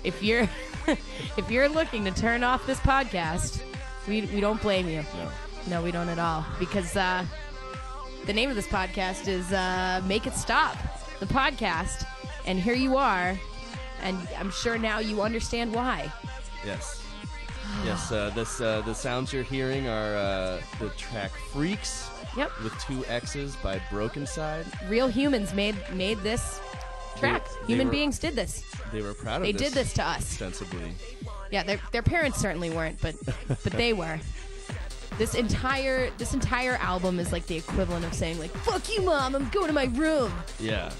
If you're looking to turn off this podcast, we don't blame you. No, we don't at all. Because the name of this podcast is Make It Stop, the podcast. And here you are, and I'm sure now you understand why. Yes. Yes, the sounds you're hearing are the track Freaks. Yep. With 2 X's by Brokencyde. Real humans made this track. Human beings did this. They were proud of this. They did this to us. Ostensibly. Yeah, their parents certainly weren't, but they were. This entire album is like the equivalent of saying like, "Fuck you, Mom, I'm going to my room." Yeah,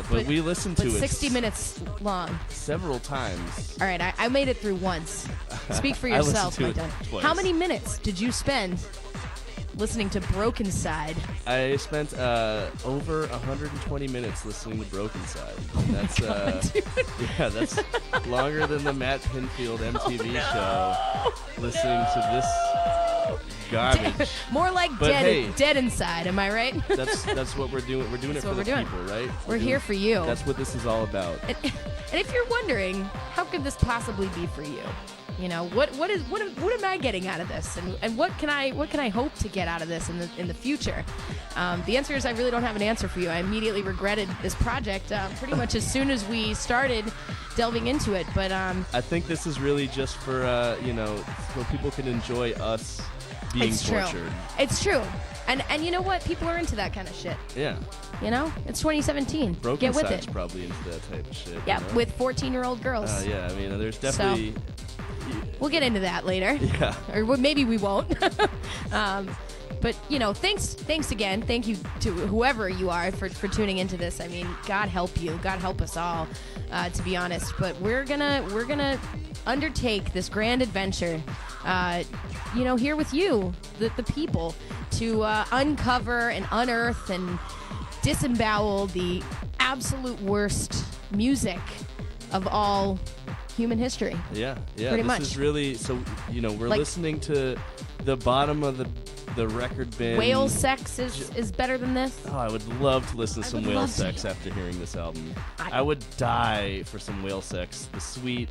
but we listened to it 60 minutes long. Several times. All right, I made it through once. Speak for yourself, my son. How many minutes did you spend listening to Brokencyde? I spent over 120 minutes listening to Brokencyde. That's that's longer than the Matt Pinfield MTV show. Listening to this garbage. More like dead inside, am I right? That's what we're doing. We're doing it for the people, right? We're here for you. That's what this is all about. And if you're wondering, how could this possibly be for you? You know, what am I getting out of this, and what can I hope to get out of this in the future? The answer is I really don't have an answer for you. I immediately regretted this project pretty much as soon as we started delving into it. But I think this is really just for so people can enjoy us being tortured. It's true. And you know what? People are into that kind of shit. Yeah. You know? It's 202017. Get with it. Probably into that type of shit. Yeah, with 14-year-old girls. Yeah, I mean, there's definitely... We'll get into that later. Yeah. Or maybe we won't. But, thanks again. Thank you to whoever you are for tuning into this. I mean, God help you. God help us all, to be honest. But we're gonna undertake this grand adventure, here with you, the people, to uncover and unearth and disembowel the absolute worst music of all human history. Yeah. Pretty much. This is really, so, we're listening to the bottom of the record bin. Whale sex is better than this? Oh, I would love to listen to some whale sex after hearing this album. I would die for some whale sex. The sweet,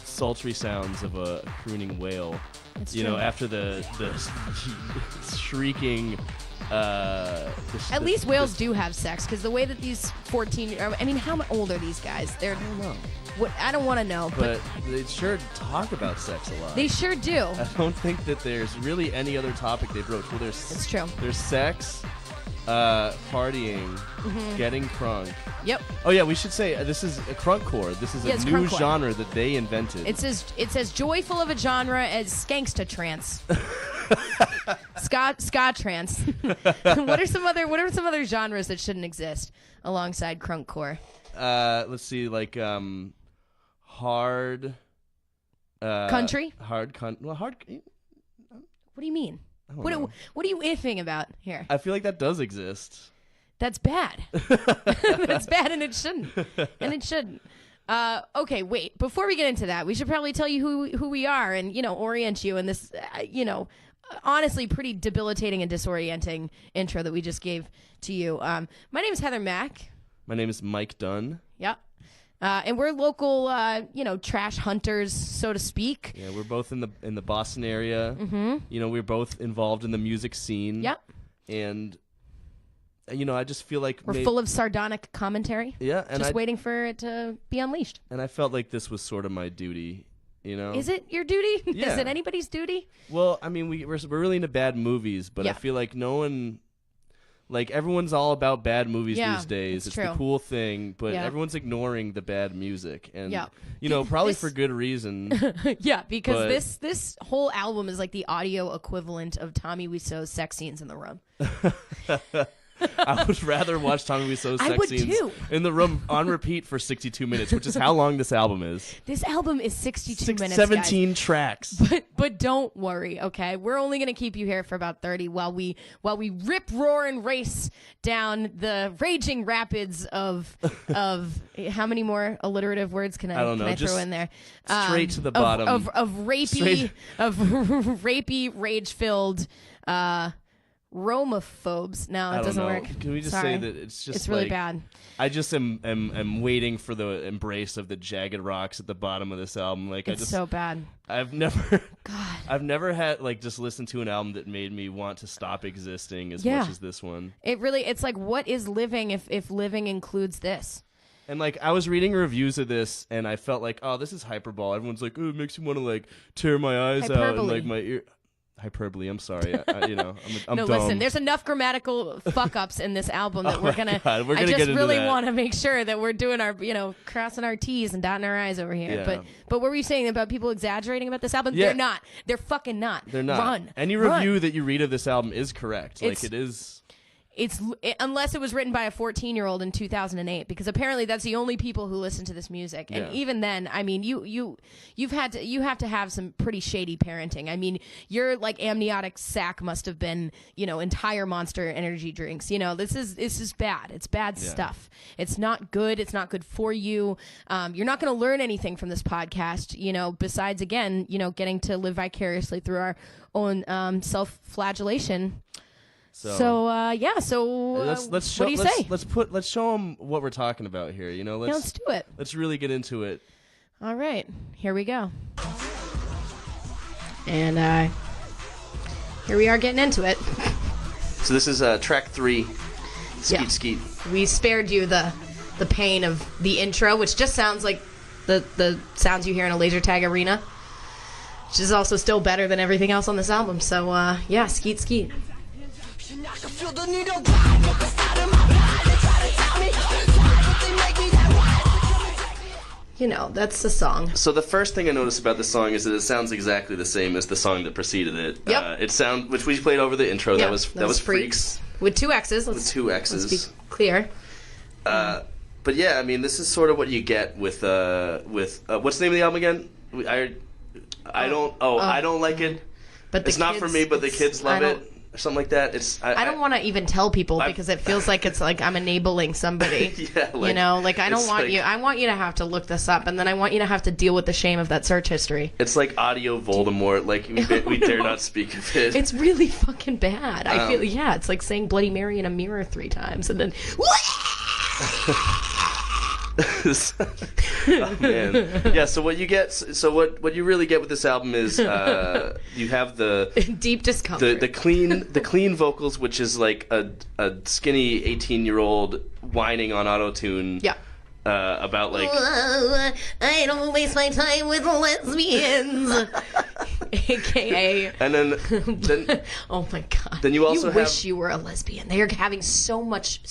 sultry sounds of a crooning whale. After the shrieking... At least whales do have sex, because the way that these 14... I mean, how old are these guys? I don't know. I don't want to know. But they sure talk about sex a lot. They sure do. I don't think that there's really any other topic they broach. Well, it's true. There's sex, partying, getting crunk. Yep. Oh yeah, we should say this is a crunkcore. This is a new genre that they invented. It's as joyful of a genre as skanksta trance. Ska trance. What are some other genres that shouldn't exist alongside crunkcore? Let's see, like hard country. Hard. What do you mean? What are you iffing about here? I feel like that does exist. That's bad. That's bad, and it shouldn't. Okay, wait. Before we get into that, we should probably tell you who we are and orient you in this honestly pretty debilitating and disorienting intro that we just gave to you. My name is Heather Mack. My name is Mike Dunn. Yep. And we're local, trash hunters, so to speak. Yeah, we're both in the Boston area. Mm-hmm. We're both involved in the music scene. Yep. And, I just feel like... We're full of sardonic commentary. Yeah. And just waiting for it to be unleashed. And I felt like this was sort of my duty, Is it your duty? Yeah. Is it anybody's duty? Well, I mean, we're really into bad movies, but I feel like no one... Like, everyone's all about bad movies these days. It's the cool thing, but everyone's ignoring the bad music. And, probably for good reason. Yeah, because this whole album is like the audio equivalent of Tommy Wiseau's sex scenes in the room. I would rather watch Tommy Wiseau's sex scenes in the room on repeat for 62 minutes, which is how long this album is. This album is 62 minutes, 17 guys. tracks. But don't worry, okay? We're only going to keep you here for about 30 while we rip, roar, and race down the raging rapids of how many more alliterative words can I throw in there? Straight to the bottom. Of rapey, rage-filled... romophobes. No, I it don't doesn't know. work. Can we just Sorry. say that it's just It's really like, bad. I just am waiting for the embrace of the jagged rocks at the bottom of this album. Like It's so bad. I've never God. I've never had like just listened to an album that made me want to stop existing as much as this one. It's like, what is living if living includes this? And like I was reading reviews of this and I felt like, oh, this is hyperbole. Everyone's like, oh, it makes me want to like tear my eyes out and like my ear. Hyperbole. I'm sorry. I'm no, dumb. listen. There's enough grammatical fuck ups in this album that we're gonna. God, we're gonna I just get into really that. want to make sure that we're doing our, crossing our T's and dotting our I's over here. Yeah. But what were you saying about people exaggerating about this album? Yeah. They're not. They're fucking not. They're not. Run. Any Run. review that you read of this album is correct. Like it is. Unless it was written by a 14-year-old in 2008, because apparently that's the only people who listen to this music. And even then, I mean, you have to have some pretty shady parenting. I mean, your like amniotic sac must have been, entire Monster energy drinks. This is bad. It's bad stuff. It's not good. It's not good for you. You're not going to learn anything from this podcast, besides again, getting to live vicariously through our own self-flagellation. So let's show, what do you say? Let's show them what we're talking about here. Let's do it. Let's really get into it. All right, here we go. And here we are getting into it. So this is track 3, Skeet Skeet. We spared you the pain of the intro, which just sounds like the sounds you hear in a laser tag arena, which is also still better than everything else on this album. So Skeet Skeet. I can feel the needle drive up inside of my blood. They try to tell me but they make me that That's the song. So the first thing I noticed about the song is that it sounds exactly the same as the song that preceded it. Yep. Which we played over the intro. Yep, that was Freaks. With 2 X's. With 2 X's. Let's be clear. But yeah, I mean, this is sort of what you get with what's the name of the album again? I don't like it. But it's not for me, but the kids love it. Or something like that. I don't want to even tell people because it feels like it's like I'm enabling somebody. Yeah, I don't want you. I want you to have to look this up, and then I want you to have to deal with the shame of that search history. It's like audio Voldemort. Like we dare not speak of it. It's really fucking bad. I feel it's like saying Bloody Mary in a mirror 3 times, and then. Oh man, yeah. So what you get, what you really get with this album is you have the deep discomfort, the clean vocals, which is like a skinny 18-year-old whining on auto-tune. Yeah. About like I don't waste my time with lesbians, aka. And then oh my god! Then you also wish you were a lesbian. They are having so much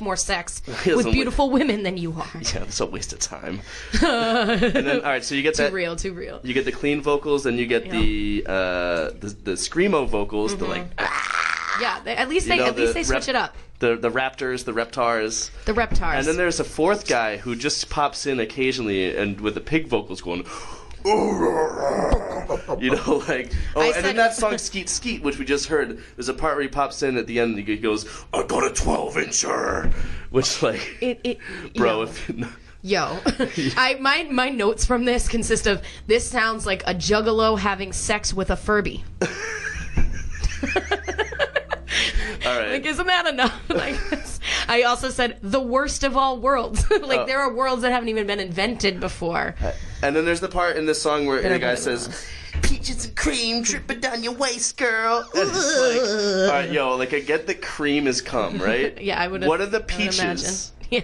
more sex with beautiful women than you are. Yeah, it's a waste of time. And then all right, so you get too real. You get the clean vocals, and you get the screamo vocals, the like. Yeah, at least they switch it up. The Raptors, the Reptars. The Reptars. And then there's a 4th guy who just pops in occasionally and with the pig vocals going, and then that song Skeet Skeet, which we just heard, there's a part where he pops in at the end and he goes, I got a 12-incher, which like, bro, my notes from this consist of, this sounds like a juggalo having sex with a Furby. All right. Like, isn't that enough? Like, I also said the worst of all worlds. There are worlds that haven't even been invented before. And then there's the part in this song where the guy says, peaches and cream dripping down your waist, girl. And it's like, all right, I get the cream is cum, right? Yeah, I would. What are the peaches? Yeah.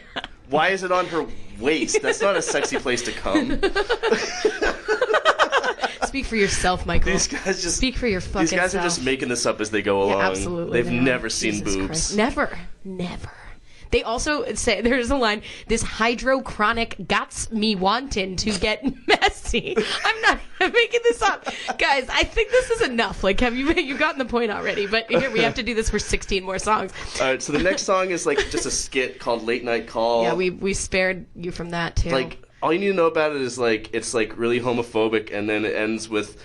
Why is it on her waist? That's not a sexy place to come. Speak for yourself, Michael. These guys just speak for your fucking self. These guys are just making this up as they go along. Yeah, absolutely. They've never seen boobs. Christ. Never. They also say, there's a line, this hydrochronic gots me wantin' to get messy. I'm not making this up. Guys, I think this is enough. Like, you've gotten the point already, but here we have to do this for 16 more songs. All right, so the next song is like just a skit called Late Night Call. Yeah, we spared you from that too. Like, all you need to know about it is like, it's like really homophobic, and then it ends with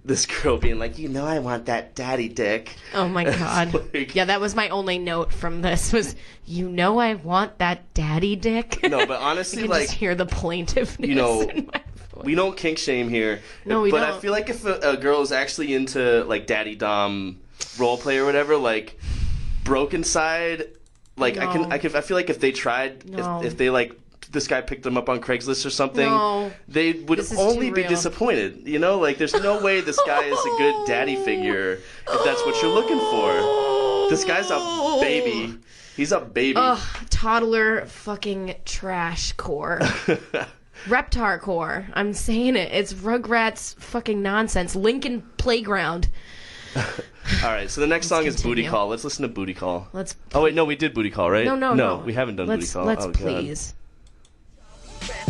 this girl being like, I want that daddy dick. Oh my god. Yeah, that was my only note from this was, I want that daddy dick. No, but honestly, you can just hear the plaintiveness in my we don't kink shame here. No, we but don't. I feel like if a girl is actually into like daddy dom role play or whatever, like Brokencyde, like No. I feel like if they tried, No. if they like this guy picked them up on Craigslist or something, No. they would This is only too be real. disappointed. You know, like there's no way this guy is a good daddy figure if that's what you're looking for. This guy's a baby. He's a baby. Ugh, toddler fucking trash core. Reptar core. I'm saying it. It's Rugrats fucking nonsense. Lincoln Playground. All right, so the next song is Booty continue. Call. Let's listen to Booty Call. Let's. Oh wait, no, we did Booty Call, right? No. we haven't done Booty Call. Let's Oh, God. please.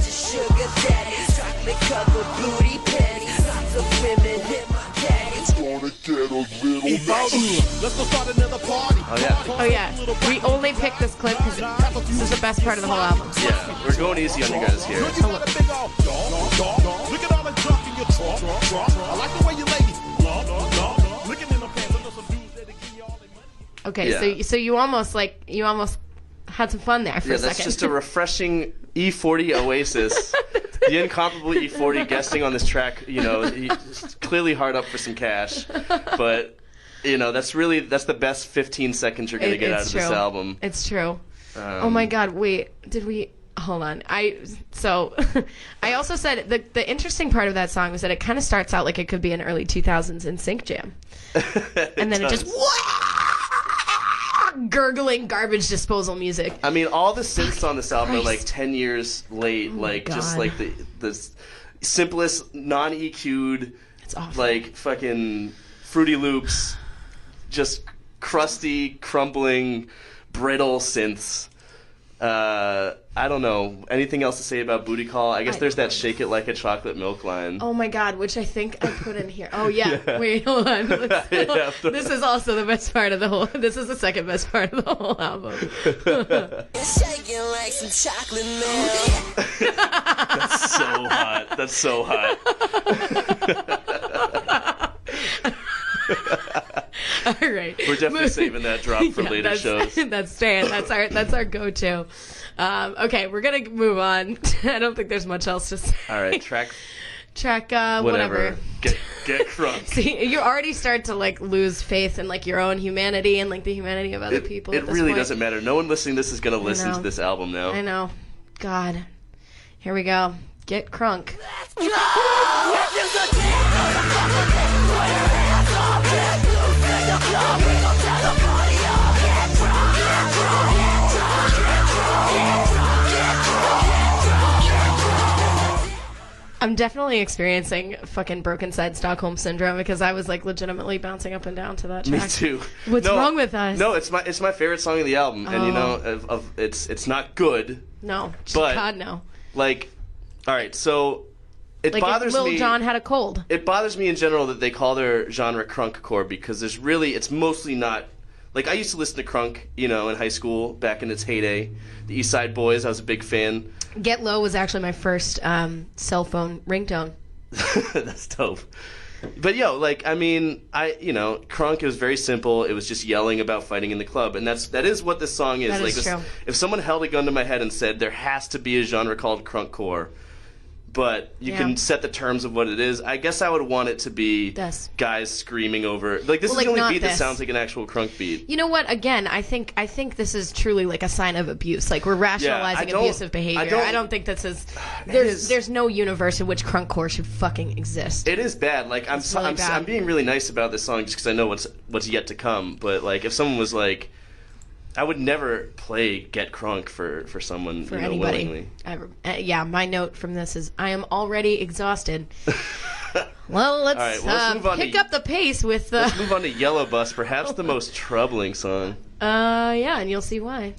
Sugar daddies, chocolate covered booty panties, lots of women hit my daddies. Gonna get a little Let's go start another party. Oh yeah, Oh yeah, we only picked this clip because this is the best part of the whole album. yeah. We're going easy on you guys here. You got a big old dog. Look at all the junk in your trunk. I like the way you ladies looking in the pants. I know some dudes that give you all their money. Okay, Yeah. so you almost had some fun there for Yeah, a that's second. just a refreshing E40 Oasis. The incomparable E40 guesting on this track, you know, he's clearly hard up for some cash, but you know that's the best 15 seconds you're gonna get out of this album. It's true. Oh my God! Wait, did we? Hold on. I also said the interesting part of that song was that it kind of starts out like it could be an early 2000s in sync jam, and then it just gurgling garbage disposal music. I mean, all the synths on this album are like Christ. 10 years late, like just God. like the simplest non-EQ'd, It's awful. like fucking Fruity Loops, just crusty, crumbling, brittle synths. I don't know. Anything else to say about Booty Call? I guess there's that Shake It Like a Chocolate Milk line. Oh my God, which I think I put in here. Oh yeah, wait, hold on. Yeah. This is also the best part of the whole. This is the second best part of the whole album. Shaking like some chocolate milk. That's so hot. That's so hot. All right, We're definitely saving that drop for later that's, shows. That's staying. That's our go-to. Okay, we're gonna move on. I don't think there's much else to say. All right, track Whatever. Get crunk. See, you already start to like lose faith in like your own humanity and like the humanity of other people. It at this really point. doesn't matter. No one listening to this is gonna listen know. to this album now. I know. God. Here we go. Get crunk. I'm definitely experiencing fucking Brokencyde Stockholm syndrome because I was like legitimately bouncing up and down to that track. Me too. What's wrong with us? No, it's my favorite song of the album, and you know, it's not good. No. But- God, no. Like, all right, so it Like if bothers Lil me. Jon had a cold. It bothers me in general that they call their genre crunkcore because it's mostly not. Like, I used to listen to crunk, you know, in high school back in its heyday. The East Side Boys, I was a big fan. Get Low was actually my first cell phone ringtone. That's dope. But yo, like, I mean, crunk, it was very simple. It was just yelling about fighting in the club, and that is what this song is. That like, is true. If someone held a gun to my head and said there has to be a genre called crunkcore, but you Yeah. can set the terms of what it is, I guess I would want it to be This. guys screaming over. Like, this Well, is the like, only not beat that this. sounds like an actual crunk beat. You know what? Again, I think this is truly like a sign of abuse. Like we're rationalizing don't- abusive behavior. I don't- think this is. is- There's no universe in which crunkcore should fucking exist. It is bad. Like, really bad. I'm being really nice about this song just because I know what's yet to come. But like, if someone was like, I would never play Get Crunk for someone For you know, anybody. willingly. Yeah, my note from this is I am already exhausted. Well, let's, All right, well, let's move on pick to- up the pace with Let's move on to Yellow Bus, perhaps the most troubling song. yeah, and you'll see why.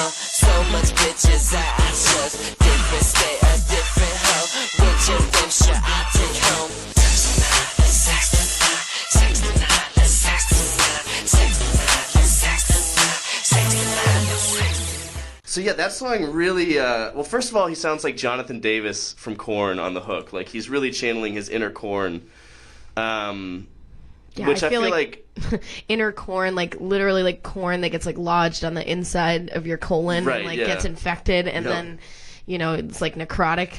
So much bitches I just different state, a different hoe. Which of them should I take home? So yeah, that song really. Well, first of all, he sounds like Jonathan Davis from Korn on the hook. Like he's really channeling his inner Korn. Yeah, Which I I feel feel like, inner corn, like literally like corn that gets like lodged on the inside of your colon Right, and like yeah. gets infected and Yep. then, you know, it's like necrotic.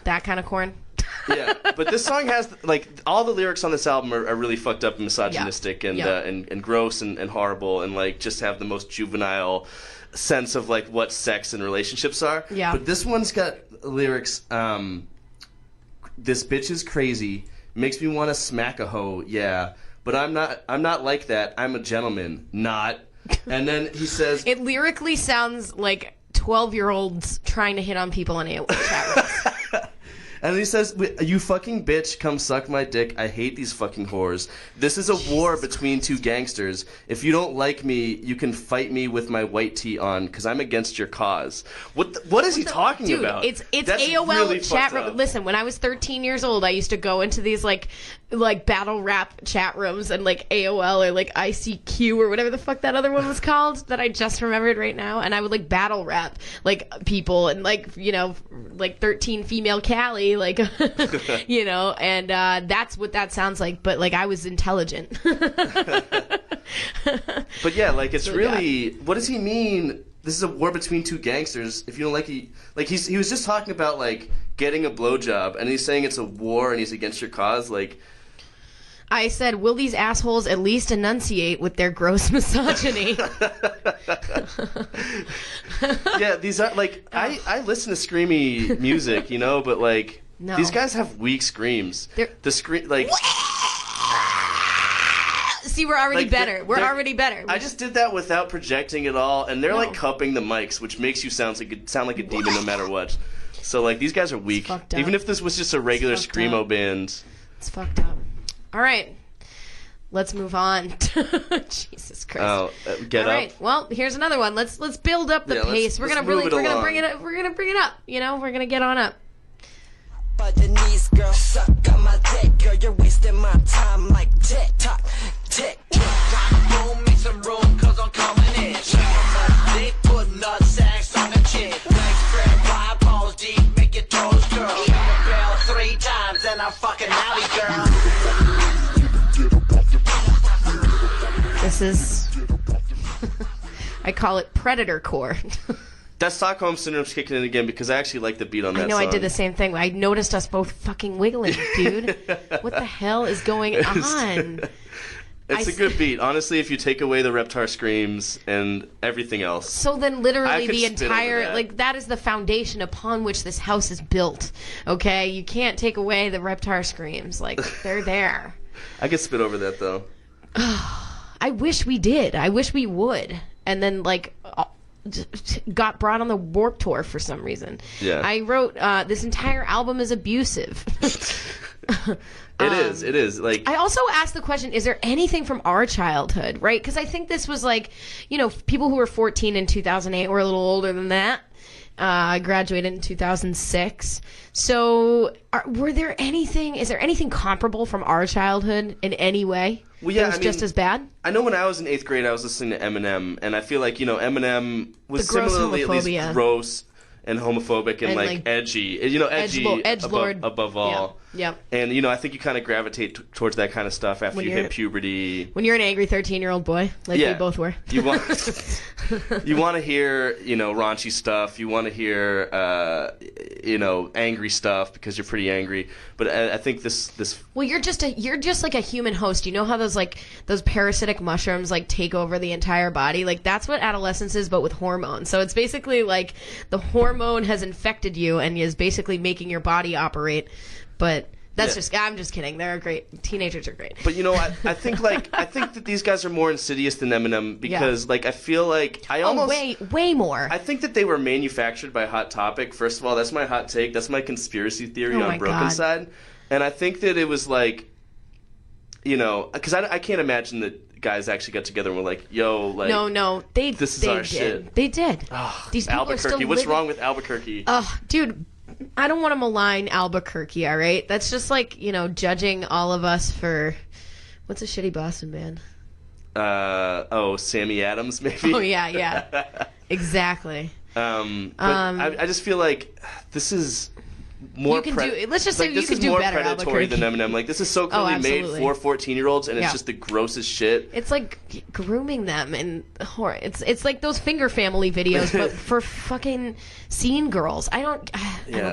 that kind of corn. Yeah, but this song has, like, all the lyrics on this album are really fucked up and misogynistic and gross and horrible and, like, just have the most juvenile sense of, like, what sex and relationships are. Yeah. But this one's got lyrics, this bitch is crazy, makes me want to smack a hoe, yeah. But I'm not like that, I'm a gentleman, not. And then he says... It lyrically sounds like 12-year-olds trying to hit on people on AOL chat rooms. And he says, you fucking bitch, come suck my dick. I hate these fucking whores. This is a war between two gangsters. If you don't like me, you can fight me with my white tee on, because I'm against your cause. What is he talking about? It's That's AOL really chat fucked room. up. Listen, when I was 13 years old, I used to go into these like battle rap chat rooms and like AOL or like ICQ or whatever the fuck that other one was called that I just remembered right now, and I would like battle rap like people and like, you know, like 13 female Cali, like you know, and that's what that sounds like, but like I was intelligent. But yeah, like it's So, really, what does he mean? This is a war between two gangsters. If you don't like, he was just talking about like getting a blowjob, and he's saying it's a war and he's against your cause. Like, I said, will these assholes at least enunciate with their gross misogyny? yeah, these are like I listen to screamy music, you know, but like No. these guys have weak screams. The scream like. See, we're already Like, better. We're already better. I just did that without projecting at all, and they're No. like cupping the mics, which makes you sound like a demon no matter what. So like these guys are weak. fucked up. Even if this was just a regular It's fucked screamo up. band. It's fucked up. All right. Let's move on. Jesus Christ. Oh, get All up. right. Well, here's another one. Let's build up the Yeah, let's- pace. We're let's gonna move it we're gonna along. bring it up. We're gonna bring it up. You know, we're gonna get on up. By the knees, girl, suck on my dick, girl, you're wasting my time like tick tock, tick tock. Boom, make some room, cause I'm coming in. Shake my dick, put nut sacks on the chin. Legs spread wide, balls deep, make your toes curl. Ring the bell 3 times, and I'm fucking outie, girl. This is. I call it predator core. That Stockholm Syndrome's kicking in again because I actually like the beat on that I know song. I did the same thing. I noticed us both fucking wiggling, dude. What the hell is going on? It's a good beat. Honestly, if you take away the Reptar screams and everything else. So then I literally could the spit over entire, that. like, that is the foundation upon which this house is built, okay? You can't take away the Reptar screams. Like, they're there. I could spit over that, though. I wish we did. I wish we would. And then, like, got brought on the Warped Tour for some reason. Yeah. I wrote, this entire album is abusive. It is. Like, I also asked the question, is there anything from our childhood, right? Because I think this was like, you know, people who were 14 in 2008 were a little older than that. I graduated in 2006. So is there anything comparable from our childhood in any way? Well, yeah, that was just as bad? I know when I was in 8th grade, I was listening to Eminem, and I feel like, you know, Eminem was The gross similarly at least homophobia. gross and homophobic and like edgy. You know, edgy edgelord. above all. Yeah. And, you know, I think you kind of gravitate towards that kind of stuff after When you you're- hit puberty. When you're an angry 13-year-old boy, like we both were. You want to hear, you know, raunchy stuff. You want to hear, you know, angry stuff because you're pretty angry. But I think this. Well, you're just like a human host. You know how those parasitic mushrooms like take over the entire body? Like that's what adolescence is, but with hormones. So it's basically like the hormone has infected you and is basically making your body operate. But I'm just kidding. They're great. Teenagers are great. But you know, I think that these guys are more insidious than Eminem because like I feel like way more. I think that they were manufactured by Hot Topic. First of all, that's my hot take. That's my conspiracy theory on Brokencyde. And I think that it was like, you know, because I can't imagine that guys actually got together and were like, "Yo, like, no, this is our shit." They did. These people Albuquerque. are still What's living. wrong with Albuquerque? Dude, I don't want to malign Albuquerque. All right, that's just like, you know, judging all of us for what's a shitty Boston band? Sammy Adams, maybe. Oh yeah, exactly. But I just feel like this is more. Let's just say this you can is do more better, predatory than Albuquerque. Eminem. Like this is so clearly made absolutely. for 14-year-olds, and it's Yeah. just the grossest shit. It's like grooming them and horror. It's like those Finger Family videos, but for fucking scene girls. I don't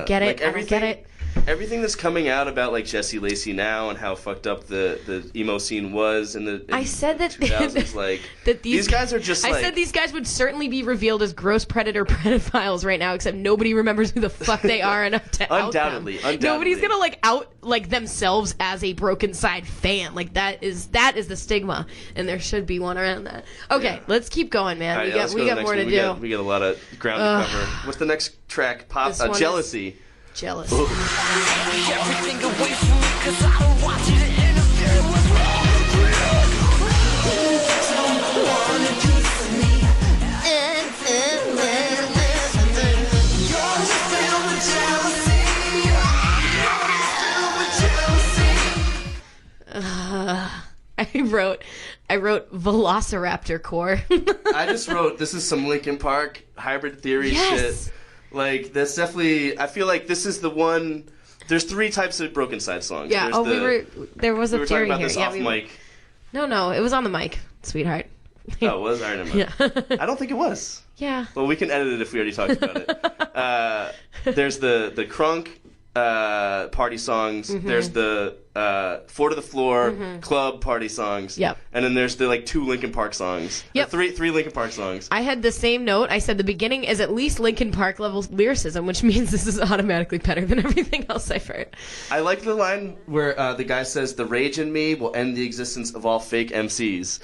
get it. Like I don't get it. everything that's coming out about like Jesse Lacey now and how fucked up the emo scene was in the I said that 2000s, like that these guys are just. I said these guys would certainly be revealed as gross predator pedophiles right now, except nobody remembers who the fuck they are enough to undoubtedly. Nobody's gonna like out like themselves as a Brokencyde fan. Like that is the stigma, and there should be one around that. Okay, let's keep going, man. Right, we got more to do. We got a lot of ground to cover. What's the next track? Jealousy. Jealous. Everything away from me 'cause I don't want you to interfere with me. Don't want a piece of me. You're just filled with jealousy. I wrote Velociraptor core. I just wrote, this is some Linkin Park hybrid theory shit. Like, that's definitely, I feel like this is the one, there's 3 types of Brokencyde songs. Yeah, there was a theory here. We were talking about here. this off mic. No, it was on the mic, sweetheart. Oh, it was? I remember. Yeah. I don't think it was. Yeah. Well, we can edit it if we already talked about it. There's the crunk party songs. Mm-hmm. There's the 4 to the floor club party songs. Yep. And then there's the like 2 Linkin Park songs. Yep. Three Linkin Park songs. I had the same note. I said the beginning is at least Linkin Park level lyricism, which means this is automatically better than everything else I've heard. I like the line where the guy says, "The rage in me will end the existence of all fake MCs."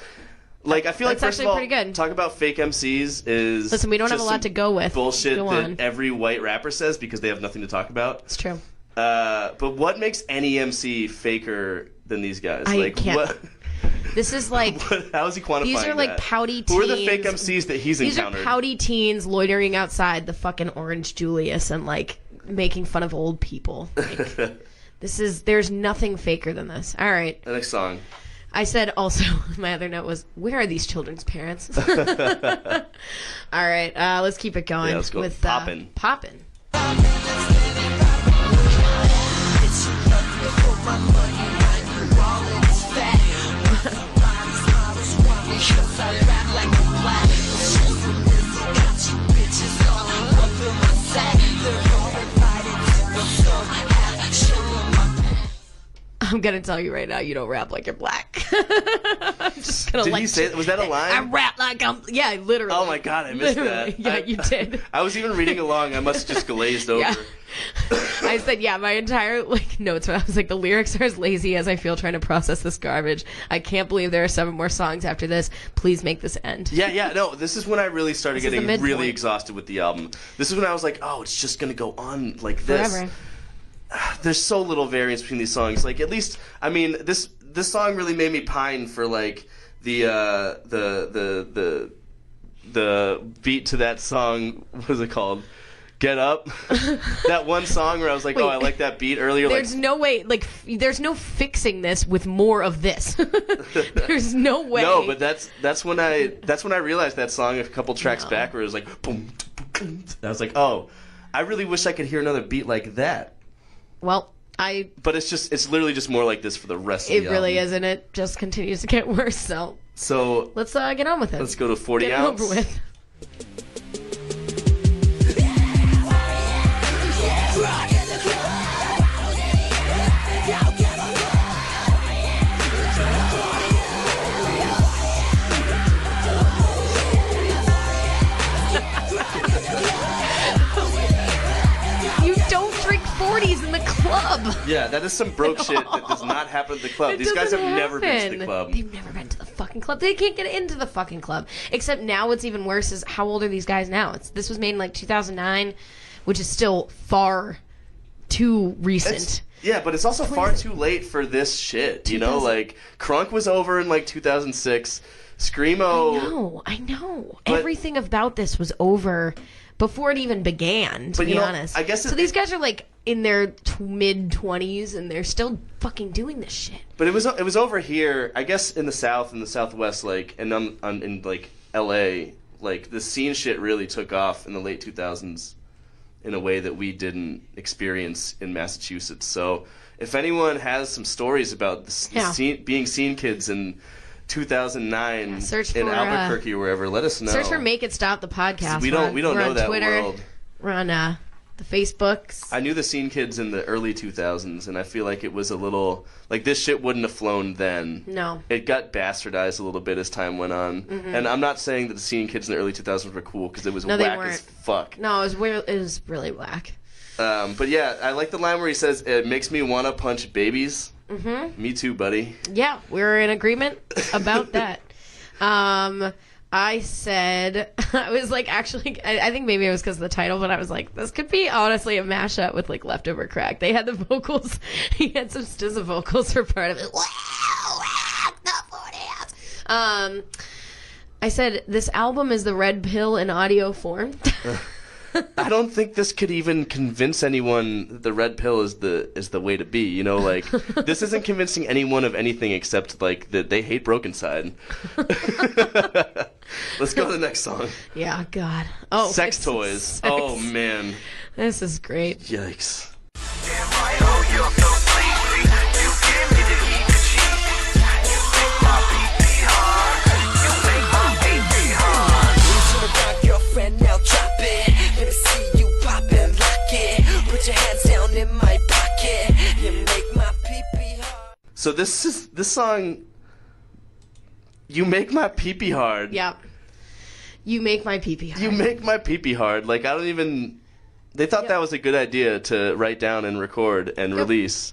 Like, I feel like, first of all, pretty good. talk about fake MCs is... Listen, we don't have a lot to go with. Bullshit go that on. every white rapper says because they have nothing to talk about. It's true. But what makes any MC faker than these guys? I can't. What, this is like... how is he quantifying These are like that? pouty teens. Who are the fake MCs that he's encountered? These are pouty teens loitering outside the fucking Orange Julius and like making fun of old people. Like, there's nothing faker than this. All right. The next song. I said also, my other note was, where are these children's parents? All right, let's keep it going. Yeah, let's go. With Poppin'. Poppin'. I'm gonna tell you right now, you don't rap like you're black. I'm just gonna. Did he say? Was that a line? I rap like I'm. Yeah, literally. Oh my god, I missed that. Yeah, you did. I was even reading along. I must have just glazed over. Yeah. I said, yeah, my entire notes. I was like, the lyrics are as lazy as I feel trying to process this garbage. I can't believe there are 7 more songs after this. Please make this end. Yeah. No, this is when I really started getting really midpoint. exhausted with the album. This is when I was like, oh, it's just gonna go on like this. Forever. There's so little variance between these songs. Like, at least, I mean, this song really made me pine for like the beat to that song. What was it called? Get Up. That one song where I was like, Wait, oh, I like that beat earlier. There's no way, there's no fixing this with more of this. There's no way. No, but that's when I realized that song a couple tracks back where it was like boom, boom, boom. I was like, oh, I really wish I could hear another beat like that. Well, But it's literally just more like this for the rest of the album. It really is, and it just continues to get worse. So let's get on with it. Let's go to 40 get ounce. It over with. You don't drink 40s in the club. Yeah, that is some broke shit that does not happen at the club. These guys have never been to the club. They've never been to the fucking club. They can't get into the fucking club. Except now what's even worse is how old are these guys now? This was made in like 2009, which is still far too recent. Yeah, but it's also far too late for this shit. You know, like, Crunk was over in like 2006. Screamo... I know. Everything about this was over before it even began, to be honest. I guess so these guys are like in their mid-20s and they're still fucking doing this shit. But it was over here, I guess, in the South and the Southwest, like, and in like LA, like, the scene shit really took off in the late 2000s in a way that we didn't experience in Massachusetts. So if anyone has some stories about being scene kids in 2009 in Albuquerque or wherever, let us know. Search for Make It Stop the podcast. We don't know on that Twitter. world. We're on the Facebooks. I knew the Scene Kids in the early 2000s, and I feel like it was a little... Like, this shit wouldn't have flown then. No. It got bastardized a little bit as time went on. Mm-hmm. And I'm not saying that the Scene Kids in the early 2000s were cool, because it was whack as fuck. No, it was really whack. But yeah, I like the line where he says, it makes me want to punch babies. Mm-hmm. Me too, buddy. Yeah, we're in agreement about that. I said, I was like, actually, I think maybe it was because of the title, but I was like, this could be honestly a mashup with like Leftover Crack. They had the vocals, he had some SZA vocals for part of it. I said, this album is the red pill in audio form. I don't think this could even convince anyone that the red pill is the way to be. You know, like, this isn't convincing anyone of anything except like that they hate Brokencyde. Let's go to the next song. Yeah, God. Oh, Sex Toys. Oh man, this is great. Yikes. So this song, you make my pee-pee hard. Yeah. You make my pee-pee hard. You make my pee-pee hard. Like, I don't even... They thought that was a good idea to write down and record and release.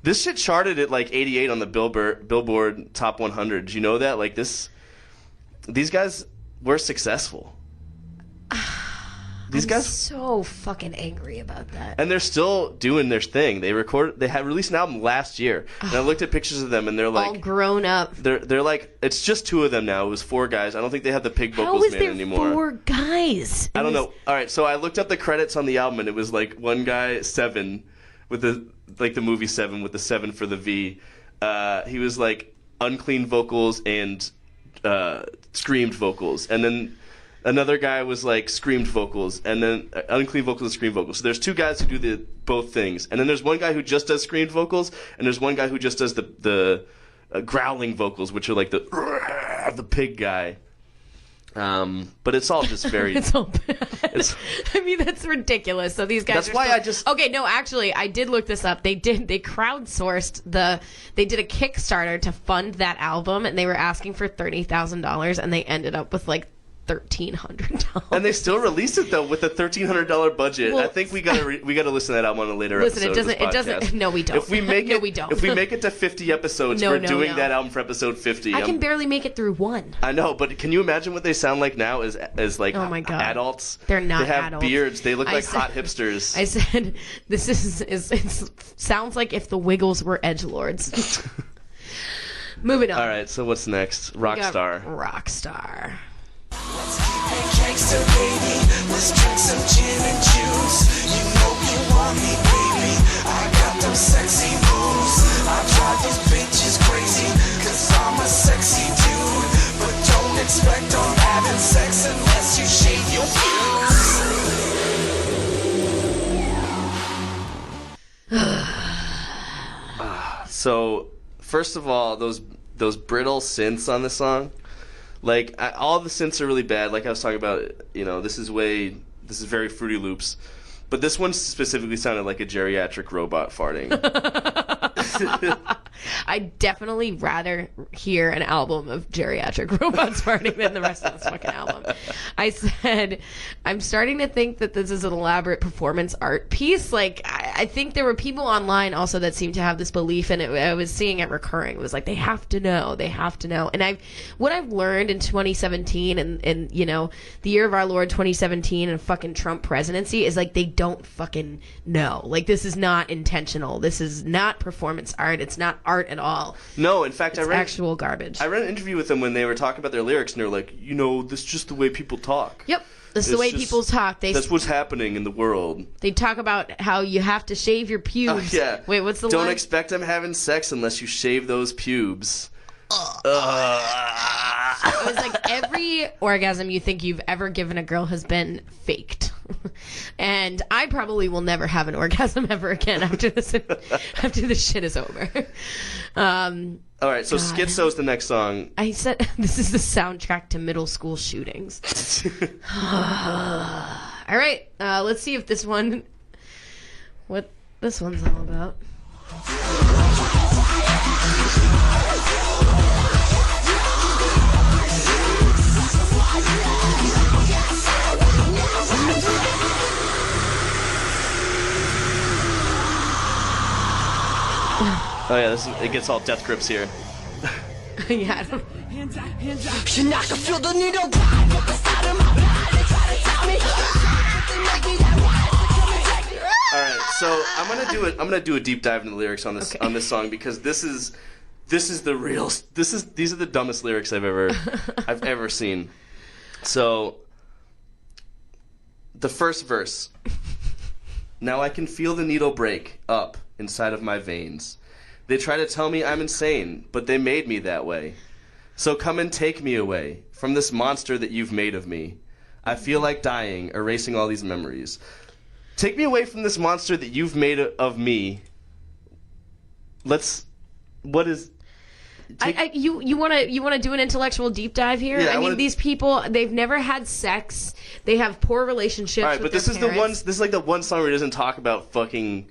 This shit charted at like 88 on the Billboard Top 100. Do you know that? Like, these guys were successful. These guys so fucking angry about that. And they're still doing their thing. They had released an album last year. And I looked at pictures of them and they're like all grown up. They're like, it's just two of them now. It was four guys. I don't think they have the pig vocals man anymore. How is there 4 guys? I don't know. All right, so I looked up the credits on the album and it was like one guy, Seven, with the movie Seven with the 7 for the V. He was like unclean vocals and screamed vocals. And then another guy was like screamed vocals, and then unclean vocals and screamed vocals. So there's 2 guys who do both things, and then there's one guy who just does screamed vocals, and there's one guy who just does the growling vocals, which are like the pig guy. But it's all just very. It's all bad. I mean, that's ridiculous. So these guys. That's why I just. Okay, no, actually, I did look this up. They crowdsourced They did a Kickstarter to fund that album, and they were asking for $30,000, and they ended up with like $1,300. And they still released it though with a $1,300 budget. Well, I think we gotta listen to that album on a later episode. Listen, it doesn't. No, we don't. If we make it, we don't. If we make it to 50 episodes, we're doing that album for episode 50. I can barely make it through 1. I know, but can you imagine what they sound like now as like oh my God. Adults? They're not. They have adults. Beards. They look like hot hipsters. I said this is sounds like if the Wiggles were edgelords. Moving on. All right, so what's next? Rockstar. Rockstar. Let's keep it gangsta, baby. Let's drink some gin and juice. You know you want me, baby. I got them sexy moves. I drive these bitches crazy, cause I'm a sexy dude. But don't expect I'm having sex unless you shave your pubes. So, first of all, those brittle synths on the song. Like, all the synths are really bad. Like I was talking about, you know, this is very Fruity Loops. But this one specifically sounded like a geriatric robot farting. I'd definitely rather hear an album of geriatric robots farting than the rest of this fucking album. I said, I'm starting to think that this is an elaborate performance art piece. Like, I think there were people online also that seemed to have this belief, and I was seeing it recurring. It was like, they have to know. And what I've learned in 2017 and you know, the year of our Lord 2017 and fucking Trump presidency is like, they don't fucking know. Like, this is not intentional. This is not performance art. It's not art at all. No, in fact, it's actual garbage. I read an interview with them when they were talking about their lyrics, and they were like, you know, this is just the way people talk. Yep. This is the way people talk. That's what's happening in the world. They talk about how you have to shave your pubes. Yeah. Wait, what's the line? Don't expect them having sex unless you shave those pubes. It was like every orgasm you think you've ever given a girl has been faked. And I probably will never have an orgasm ever again after this shit is over. All right, so Schizo's the next song. I said this is the soundtrack to middle school shootings. All All right, let's see if this one, what this one's all about. Oh yeah, it gets all death grips here. Yeah. I don't... You're not gonna feel the needle drive up inside of my blood. They try to tell me All right, so I'm gonna do a deep dive into the lyrics on this song because these are the dumbest lyrics I've ever seen. So the first verse. Now I can feel the needle break up inside of my veins. They try to tell me I'm insane, but they made me that way. So come and take me away from this monster that you've made of me. I feel like dying, erasing all these memories. Take me away from this monster that you've made of me. You want to do an intellectual deep dive here? Yeah, I mean, these people, they've never had sex. They have poor relationships. All right, with but their parents. this is like the one song where it doesn't talk about fucking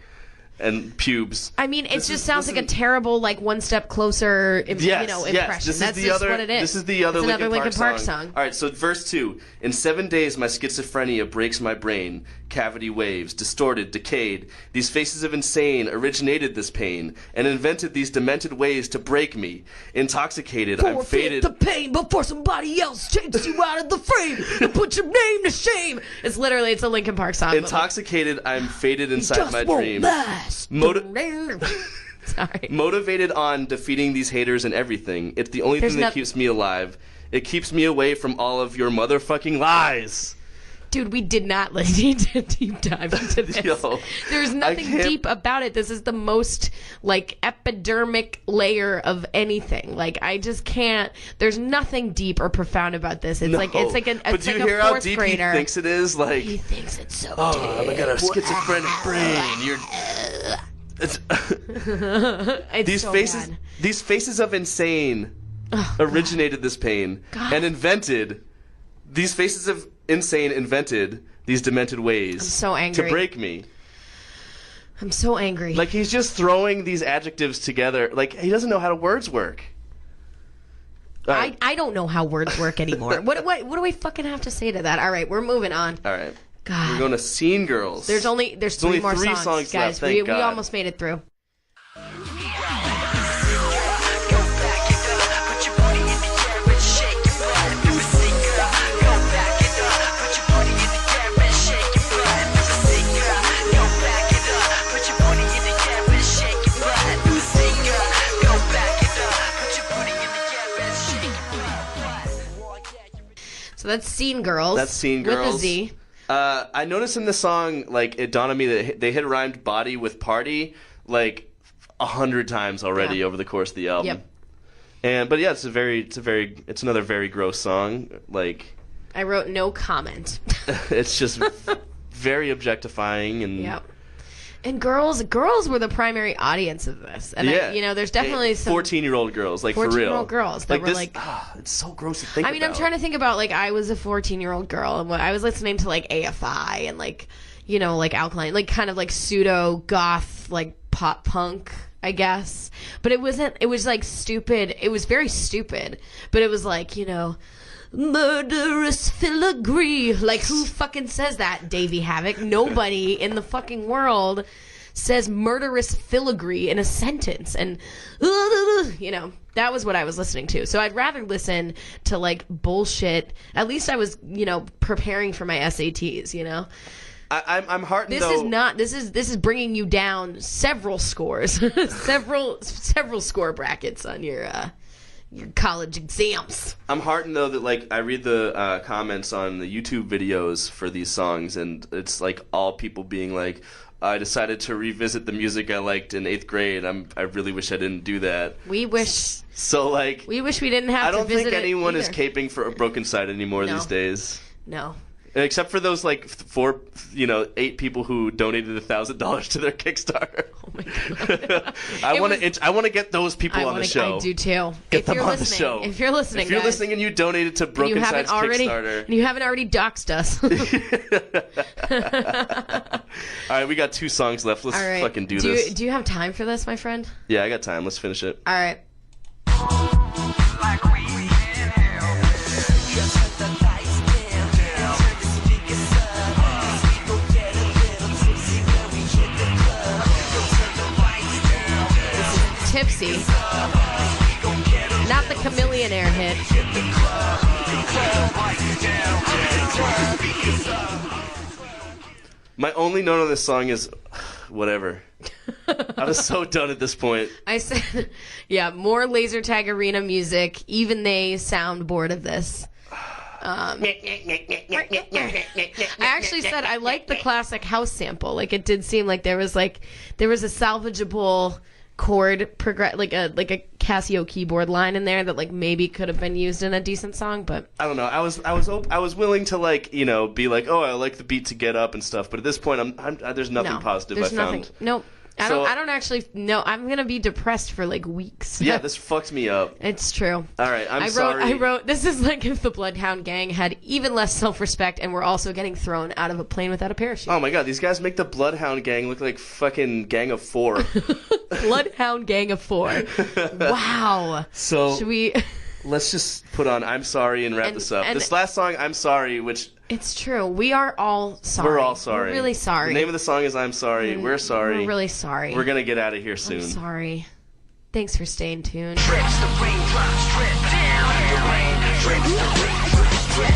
and pubes. I mean, it just sounds like a terrible, like, One Step Closer, impression. Yes, That's just what it is. This is the other Linkin Park song. All right, so verse 2. In 7 days, my schizophrenia breaks my brain. Cavity waves, distorted, decayed. These faces of insane originated this pain and invented these demented ways to break me. Intoxicated, I'm faded. the pain before somebody else takes you out of the frame and put your name to shame. It's a Linkin Park song. Intoxicated, I'm faded inside my dream. Sorry. Motivated on defeating these haters and everything. It's the only thing that keeps me alive. It keeps me away from all of your motherfucking lies. Dude, we did not need to deep dive into this. Yo, there's nothing deep about it. This is the most, like, epidermic layer of anything. Like, I just can't. There's nothing deep or profound about this. It's like a but do you like hear a how fourth deep grader. he thinks it is? Like, He thinks it's so oh, I got a schizophrenic brain. These faces of insane originated this pain and invented. These faces of insane invented these demented ways. I'm so angry. To break me. I'm so angry. Like, he's just throwing these adjectives together. Like, he doesn't know how words work. Right. I don't know how words work anymore. What do I fucking have to say to that? All right, we're moving on. All right. God. We're going to Scene Girls. There's three more songs, left, guys. thank We God. almost made it through. So that's Scene Girls. That's Scene Girls. With a Z. I noticed in the song, like, it dawned on me that they had rhymed body with party, like, 100 times already over the course of the album. Yep. But yeah, it's another very gross song. Like, I wrote no comment. It's just very objectifying and. Yep. And girls were the primary audience of this. And there's definitely some 14-year-old girls, like, for real. 14-year-old girls that were it's so gross to think about. I mean, I'm trying to think about, like, I was a 14-year-old girl and I was listening to, like, AFI and, like, like Alkaline, like, kind of like pseudo goth, like, pop punk, I guess. But it was like stupid. It was very stupid. But it was like, murderous filigree. Like, who fucking says that, Davey Havoc? Nobody in the fucking world says murderous filigree in a sentence. And, that was what I was listening to. So I'd rather listen to, like, bullshit. At least I was, preparing for my SATs, I'm heartened, though. This is bringing you down several scores. several score brackets on your college exams. I'm heartened, though, that, like, I read the comments on the YouTube videos for these songs, and it's, like, all people being like, I decided to revisit the music I liked in 8th grade. I really wish I didn't do that. We wish. So, like, we wish we didn't have to visit it. I don't think anyone either. is caping for a Brokencyde anymore these days. No. Except for those like 8 people who donated $1,000 to their Kickstarter. Oh my god! I want to get those people on the show. I do too. Get them on the show. If you're listening, if you're listening and you donated to Brokencyde's Kickstarter, and you haven't already doxed us. All right, we got 2 songs left. Let's fucking do this. Do you have time for this, my friend? Yeah, I got time. Let's finish it. All right. Tipsy. Not the Chameleonaire hit. My only note on this song is whatever. I was so done at this point. I said, yeah, more laser tag arena music. Even they sound bored of this. I actually said I like the classic house sample. Like, it did seem like there was a salvageable chord like a Casio keyboard line in there that like maybe could have been used in a decent song, but I don't know. I was willing to like, be like, oh, I like the beat to get up and stuff, but at this point there's nothing positive I found. Nope. I don't actually know. I'm gonna be depressed for like weeks. Yeah, this fucked me up. It's true. All right, I'm sorry. I wrote this is like if the Bloodhound Gang had even less self-respect and were also getting thrown out of a plane without a parachute. Oh my god, these guys make the Bloodhound Gang look like fucking Gang of 4. Bloodhound Gang of 4. Wow. So should we? Let's just put on I'm Sorry and wrap this up. This last song, I'm Sorry, which... It's true. We are all sorry. We're all sorry. We're really sorry. The name of the song is I'm Sorry. We're sorry. We're really sorry. We're going to get out of here soon. I'm sorry. Thanks for staying tuned. Drips, the raindrops drip down. The rain drips, the raindrops drip.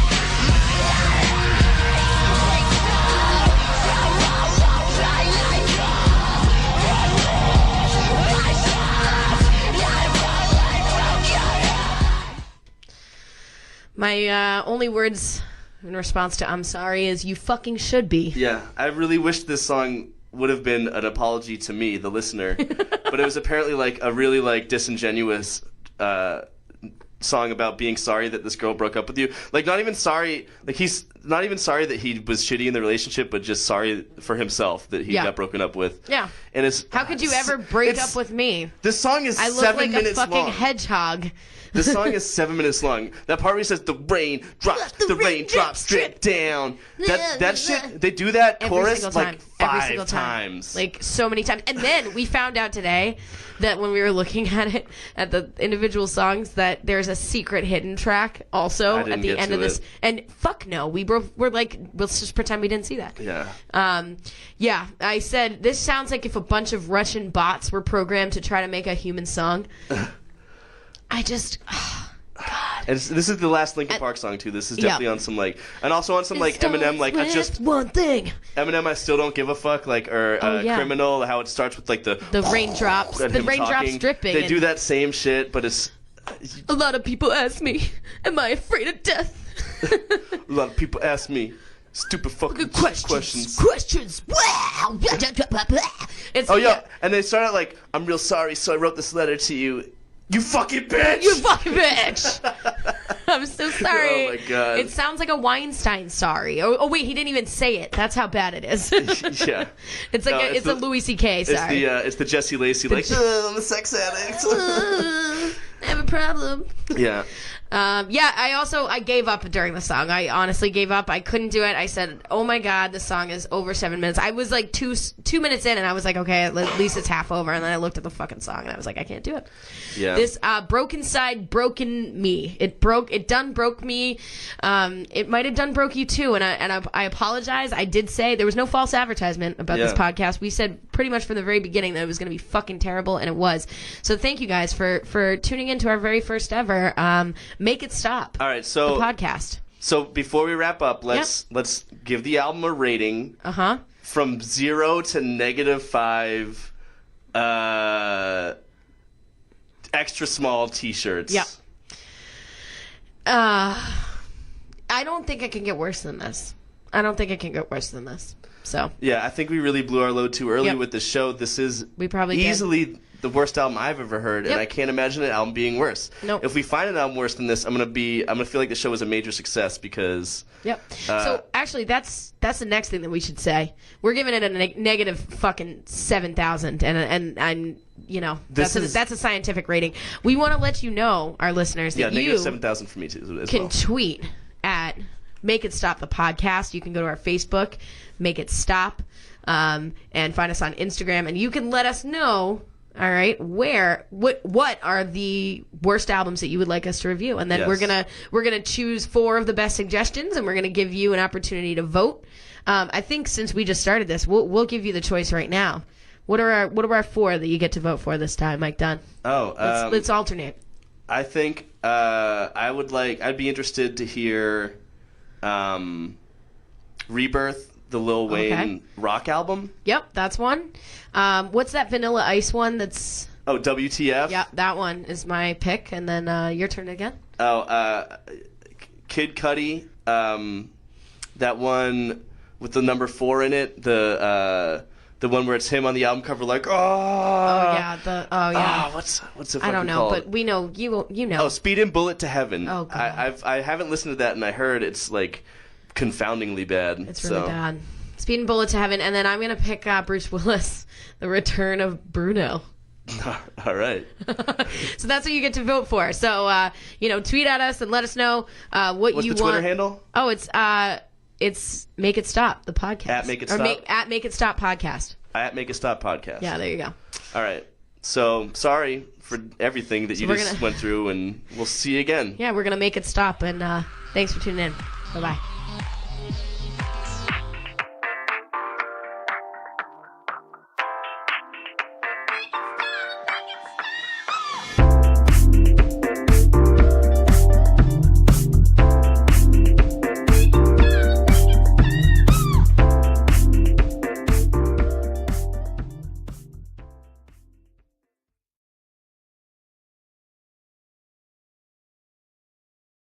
My only words in response to I'm sorry is you fucking should be. Yeah, I really wish this song would have been an apology to me, the listener. But it was apparently like a really like disingenuous song about being sorry that this girl broke up with you. Like not even sorry, like he's not even sorry that he was shitty in the relationship, but just sorry for himself that he got broken up with. Yeah. And it's how could you ever break up with me? This song is 7 minutes long. I look like a fucking hedgehog. This song is 7 minutes long. That part where he says the rain drops, the rain drops drip down. That shit, they do that chorus like 5 times. Like so many times. And then we found out today that when we were looking at it, at the individual songs, that there's a secret hidden track also at the end of this. And fuck no, we're like, let's just pretend we didn't see that. Yeah. Yeah, I said, this sounds like if a bunch of Russian bots were programmed to try to make a human song. I just, God. And this is the last Linkin Park song too. This is definitely on some like, and also on some like Eminem, like I just one thing. Eminem, I still don't give a fuck, like or Criminal, how it starts with like the raindrops, dripping. They do that same shit, but it's. A lot of people ask me, am I afraid of death? A lot of people ask me. Stupid fucking questions. Wow. And they start out like, I'm real sorry, so I wrote this letter to you. You fucking bitch! You fucking bitch! I'm so sorry. Oh my god. It sounds like a Weinstein sorry. Oh wait, he didn't even say it. That's how bad it is. Yeah. It's like it's a Louis C.K. sorry. It's the Jesse Lacey like, I'm a sex addict. I have a problem. Yeah. I gave up during the song. I honestly gave up. I couldn't do it. I said, oh my god, this song is over 7 minutes. I was like 2 minutes in and I was like, okay, at least it's half over. And then I looked at the fucking song and I was like, I can't do it. Yeah. This Brokencyde broken me. It done broke me. It might have done broke you too. And I apologize. I did say there was no false advertisement about this podcast. We said pretty much from the very beginning that it was going to be fucking terrible, and it was. So thank you guys for tuning in to our very first ever Make It Stop. All right, so the podcast. So before we wrap up, let's give the album a rating. From 0 to -5. Extra small T-shirts. Yep. I don't think it can get worse than this. So. Yeah, I think we really blew our load too early with the show. This is we probably easily the worst album I've ever heard, and Yep. I can't imagine an album being worse. Nope. If we find an album worse than this, I'm gonna feel like the show was a major success because. Yep. So actually, that's the next thing that we should say. We're giving it a negative fucking 7,000, and you know that's a scientific rating. We want to let you know, our listeners, that negative you 7,000 for me too. As can well. tweet at Make It Stop the podcast. You can go to our Facebook, Make It Stop, and find us on Instagram, and you can let us know. All right, what are the worst albums that you would like us to review, and then Yes. we're gonna choose 4 of the best suggestions, and we're gonna give you an opportunity to vote. I think since we just started this, we'll give you the choice right now. What are our 4 that you get to vote for this time, Mike Dunn? Let's alternate. I think I'd be interested to hear Rebirth, the Lil Wayne rock album. Yep, that's one. What's that Vanilla Ice one that's... Oh, WTF? Yeah, that one is my pick, and then your turn again. Kid Cudi, that one with the number 4 in it, the one where it's him on the album cover like, yeah. What's it fucking I don't know, called? but we know, you know. Oh, Speed and Bullet to Heaven. Oh, God. I haven't listened to that, and I heard it's like confoundingly bad. It's really bad. Speed and Bullet to Heaven, and then I'm going to pick Bruce Willis, The Return of Bruno. All right. So that's what you get to vote for. So, tweet at us and let us know what What's you the want. Twitter handle? Oh, it's Make It Stop, the podcast. At Make It Stop? At Make It Stop podcast. At Make It Stop podcast. Yeah, there you go. All right. So, sorry for everything that you just went through, and we'll see you again. Yeah, we're going to make it stop, and thanks for tuning in. Bye-bye.